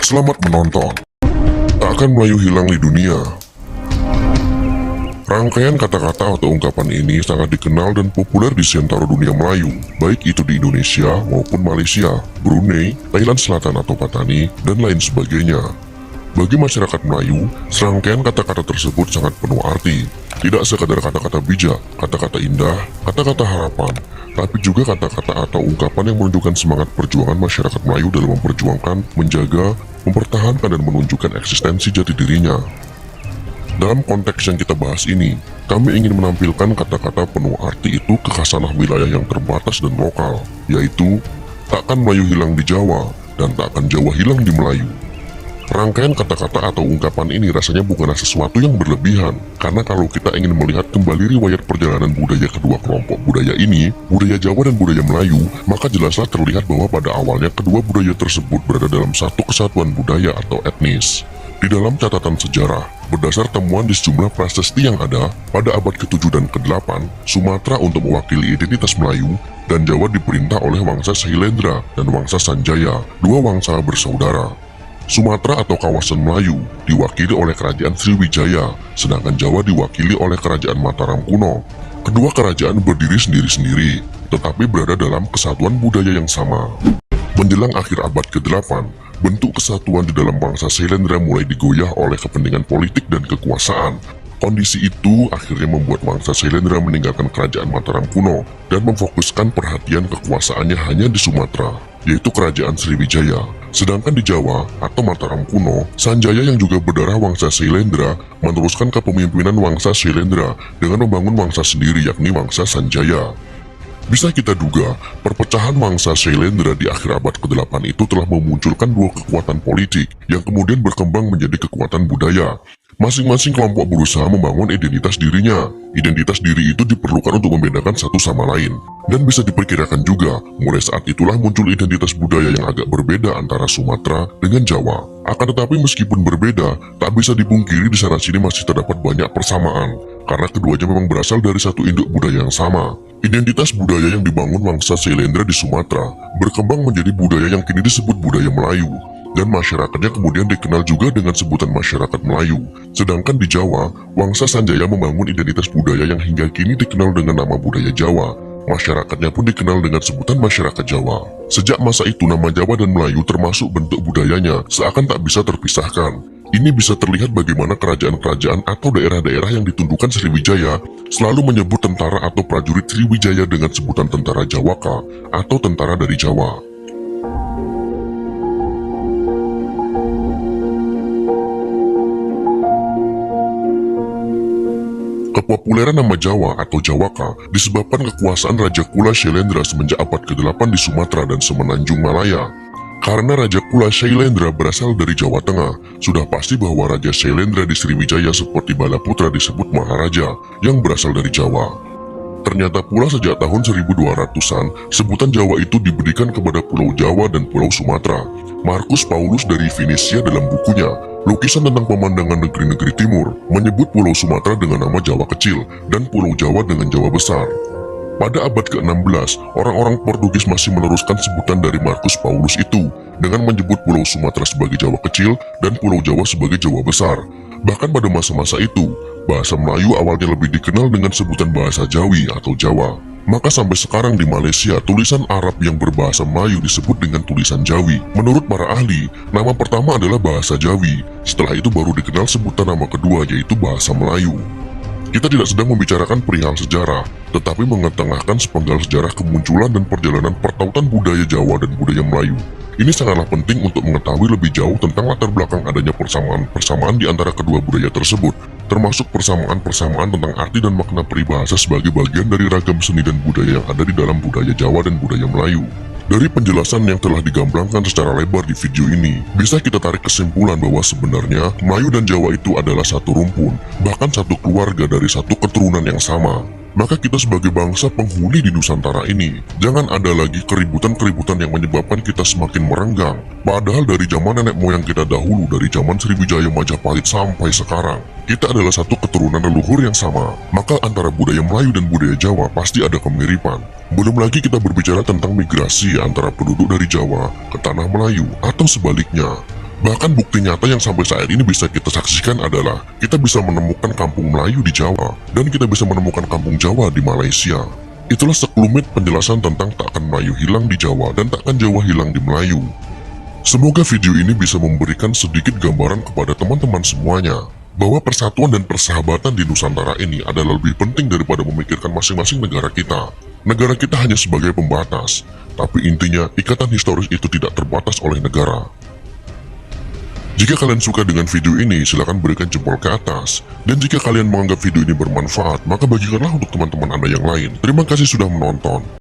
Selamat menonton. Tak akan Melayu hilang di dunia. Rangkaian kata-kata atau ungkapan ini sangat dikenal dan populer di seantero dunia Melayu, baik itu di Indonesia maupun Malaysia, Brunei, Thailand Selatan atau Patani, dan lain sebagainya. Bagi masyarakat Melayu, serangkaian kata-kata tersebut sangat penuh arti. Tidak sekadar kata-kata bijak, kata-kata indah, kata-kata harapan, tapi juga kata-kata atau ungkapan yang menunjukkan semangat perjuangan masyarakat Melayu dalam memperjuangkan, menjaga, mempertahankan dan menunjukkan eksistensi jati dirinya. Dalam konteks yang kita bahas ini, kami ingin menampilkan kata-kata penuh arti itu ke khasanah wilayah yang terbatas dan lokal, yaitu takkan Melayu hilang di Jawa dan takkan Jawa hilang di Melayu. Rangkaian kata-kata atau ungkapan ini rasanya bukanlah sesuatu yang berlebihan, karena kalau kita ingin melihat kembali riwayat perjalanan budaya kedua kelompok budaya ini, budaya Jawa dan budaya Melayu, maka jelaslah terlihat bahwa pada awalnya kedua budaya tersebut berada dalam satu kesatuan budaya atau etnis. Di dalam catatan sejarah, berdasar temuan di sejumlah prasasti yang ada, pada abad ke-7 dan ke-8, Sumatera untuk mewakili identitas Melayu, dan Jawa diperintah oleh Wangsa Sailendra dan Wangsa Sanjaya, dua wangsa bersaudara. Sumatera atau kawasan Melayu diwakili oleh Kerajaan Sriwijaya, sedangkan Jawa diwakili oleh Kerajaan Mataram kuno. Kedua kerajaan berdiri sendiri-sendiri, tetapi berada dalam kesatuan budaya yang sama. Menjelang akhir abad ke-8, bentuk kesatuan di dalam bangsa Sailendra mulai digoyah oleh kepentingan politik dan kekuasaan. Kondisi itu akhirnya membuat bangsa Sailendra meninggalkan Kerajaan Mataram kuno dan memfokuskan perhatian kekuasaannya hanya di Sumatera, yaitu Kerajaan Sriwijaya. Sedangkan di Jawa atau Mataram kuno, Sanjaya yang juga berdarah wangsa Sailendra meneruskan kepemimpinan wangsa Sailendra dengan membangun wangsa sendiri yakni wangsa Sanjaya. Bisa kita duga, perpecahan wangsa Sailendra di akhir abad ke-8 itu telah memunculkan dua kekuatan politik yang kemudian berkembang menjadi kekuatan budaya. Masing-masing kelompok berusaha membangun identitas dirinya. Identitas diri itu diperlukan untuk membedakan satu sama lain. Dan bisa diperkirakan juga, mulai saat itulah muncul identitas budaya yang agak berbeda antara Sumatera dengan Jawa. Akan tetapi meskipun berbeda, tak bisa dipungkiri di sana-sini masih terdapat banyak persamaan, karena keduanya memang berasal dari satu induk budaya yang sama. Identitas budaya yang dibangun wangsa Sailendra di Sumatera berkembang menjadi budaya yang kini disebut budaya Melayu, dan masyarakatnya kemudian dikenal juga dengan sebutan masyarakat Melayu. Sedangkan di Jawa, wangsa Sanjaya membangun identitas budaya yang hingga kini dikenal dengan nama budaya Jawa. Masyarakatnya pun dikenal dengan sebutan masyarakat Jawa. Sejak masa itu nama Jawa dan Melayu termasuk bentuk budayanya seakan tak bisa terpisahkan. Ini bisa terlihat bagaimana kerajaan-kerajaan atau daerah-daerah yang ditundukkan Sriwijaya selalu menyebut tentara atau prajurit Sriwijaya dengan sebutan tentara Jawaka atau tentara dari Jawa. Kepopuleran nama Jawa atau Jawaka disebabkan kekuasaan Raja Kula Sailendra semenjak abad ke-8 di Sumatera dan Semenanjung Malaya. Karena Raja Kula Sailendra berasal dari Jawa Tengah, sudah pasti bahwa Raja Sailendra di Sriwijaya seperti Balaputra disebut Maharaja yang berasal dari Jawa. Ternyata pula sejak tahun 1200-an, sebutan Jawa itu diberikan kepada Pulau Jawa dan Pulau Sumatera. Marcus Paulus dari Venesia dalam bukunya Lukisan tentang Pemandangan Negeri-Negeri Timur menyebut Pulau Sumatera dengan nama Jawa Kecil dan Pulau Jawa dengan Jawa Besar. Pada abad ke-16, orang-orang Portugis masih meneruskan sebutan dari Marcus Paulus itu dengan menyebut Pulau Sumatera sebagai Jawa Kecil dan Pulau Jawa sebagai Jawa Besar. Bahkan pada masa-masa itu, bahasa Melayu awalnya lebih dikenal dengan sebutan bahasa Jawi atau Jawa. Maka sampai sekarang di Malaysia, tulisan Arab yang berbahasa Melayu disebut dengan tulisan Jawi. Menurut para ahli, nama pertama adalah bahasa Jawi. Setelah itu baru dikenal sebutan nama kedua yaitu bahasa Melayu. Kita tidak sedang membicarakan perihal sejarah, tetapi mengetengahkan sepenggal sejarah kemunculan dan perjalanan pertautan budaya Jawa dan budaya Melayu. Ini sangatlah penting untuk mengetahui lebih jauh tentang latar belakang adanya persamaan-persamaan di antara kedua budaya tersebut, termasuk persamaan-persamaan tentang arti dan makna peribahasa sebagai bagian dari ragam seni dan budaya yang ada di dalam budaya Jawa dan budaya Melayu. Dari penjelasan yang telah digamblangkan secara lebar di video ini, bisa kita tarik kesimpulan bahwa sebenarnya Melayu dan Jawa itu adalah satu rumpun, bahkan satu keluarga dari satu keturunan yang sama. Maka kita sebagai bangsa penghuni di Nusantara ini, jangan ada lagi keributan-keributan yang menyebabkan kita semakin merenggang. Padahal dari zaman nenek moyang kita dahulu, dari zaman Sriwijaya Majapahit sampai sekarang, kita adalah satu keturunan leluhur yang sama. Maka antara budaya Melayu dan budaya Jawa pasti ada kemiripan. Belum lagi kita berbicara tentang migrasi antara penduduk dari Jawa ke tanah Melayu atau sebaliknya. Bahkan bukti nyata yang sampai saat ini bisa kita saksikan adalah kita bisa menemukan kampung Melayu di Jawa dan kita bisa menemukan kampung Jawa di Malaysia. Itulah sekelumit penjelasan tentang takkan Melayu hilang di Jawa dan takkan Jawa hilang di Melayu. Semoga video ini bisa memberikan sedikit gambaran kepada teman-teman semuanya bahwa persatuan dan persahabatan di Nusantara ini adalah lebih penting daripada memikirkan masing-masing negara kita. Negara kita hanya sebagai pembatas, tapi intinya ikatan historis itu tidak terbatas oleh negara. Jika kalian suka dengan video ini, silahkan berikan jempol ke atas. Dan jika kalian menganggap video ini bermanfaat, maka bagikanlah untuk teman-teman Anda yang lain. Terima kasih sudah menonton.